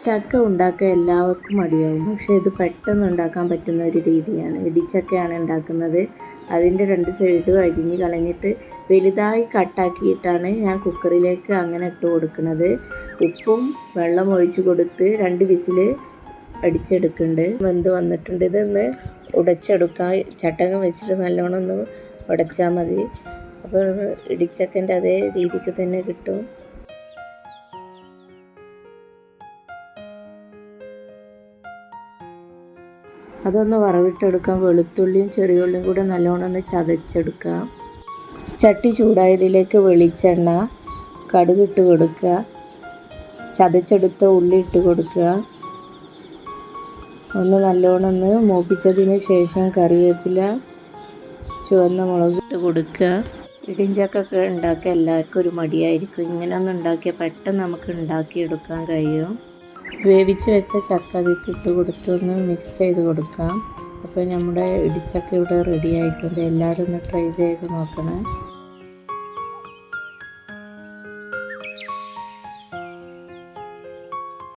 ചക്ക ഉണ്ടാക്കാൻ എല്ലാവർക്കും മടിയാവും, പക്ഷേ ഇത് പെട്ടെന്ന് ഉണ്ടാക്കാൻ പറ്റുന്ന ഒരു രീതിയാണ്. ഇടിച്ചക്കയാണ് ഉണ്ടാക്കുന്നത്. അതിൻ്റെ 2 സൈഡും അരിഞ്ഞ് കളഞ്ഞിട്ട് വലുതായി കട്ടാക്കിയിട്ടാണ് ഞാൻ കുക്കറിലേക്ക് അങ്ങനെ ഇട്ട് കൊടുക്കുന്നത്. ഉപ്പും വെള്ളം ഒഴിച്ച് കൊടുത്ത് 2 വിസിൽ അടിച്ചെടുക്കുന്നുണ്ട്. വെന്ത് വന്നിട്ടുണ്ട്. ഇതൊന്ന് ഉടച്ചെടുക്കാം. ചട്ടകം വെച്ചിട്ട് നല്ലോണം ഒന്ന് ഉടച്ചാൽ മതി. അപ്പോൾ ഇടിച്ചക്കൻ്റെ അതേ രീതിക്ക് തന്നെ കിട്ടും. അതൊന്ന് വറവിട്ടെടുക്കാം. വെളുത്തുള്ളിയും ചെറിയുള്ളിയും കൂടെ നല്ലോണം ഒന്ന് ചതച്ചെടുക്കാം. ചട്ടി ചൂടായതിലേക്ക് വെളിച്ചെണ്ണ, കടുക് ഇട്ട് കൊടുക്കുക. ചതച്ചെടുത്ത ഉള്ളി ഇട്ട് കൊടുക്കുക. ഒന്ന് നല്ലോണം ഒന്ന് മൂപ്പിച്ചതിന് ശേഷം കറിവേപ്പില, ചുവന്ന മുളക് ഇട്ട് കൊടുക്കുക. ഇടിഞ്ചക്കൊക്കെ ഉണ്ടാക്കാൻ എല്ലാവർക്കും ഒരു മടിയായിരിക്കും. ഇങ്ങനെ ഒന്ന് ഉണ്ടാക്കിയാൽ പെട്ടെന്ന് നമുക്ക് ഉണ്ടാക്കിയെടുക്കാൻ കഴിയും. വേവിച്ച് വെച്ച ചക്ക അതിലേക്ക് ഇട്ട് കൊടുത്തൊന്ന് മിക്സ് ചെയ്ത് കൊടുക്കാം. അപ്പോൾ നമ്മുടെ ഇടിച്ചക്ക ഇവിടെ റെഡി ആയിട്ടുണ്ട്. എല്ലാവരും ഒന്ന് ട്രൈ ചെയ്ത് നോക്കണേ.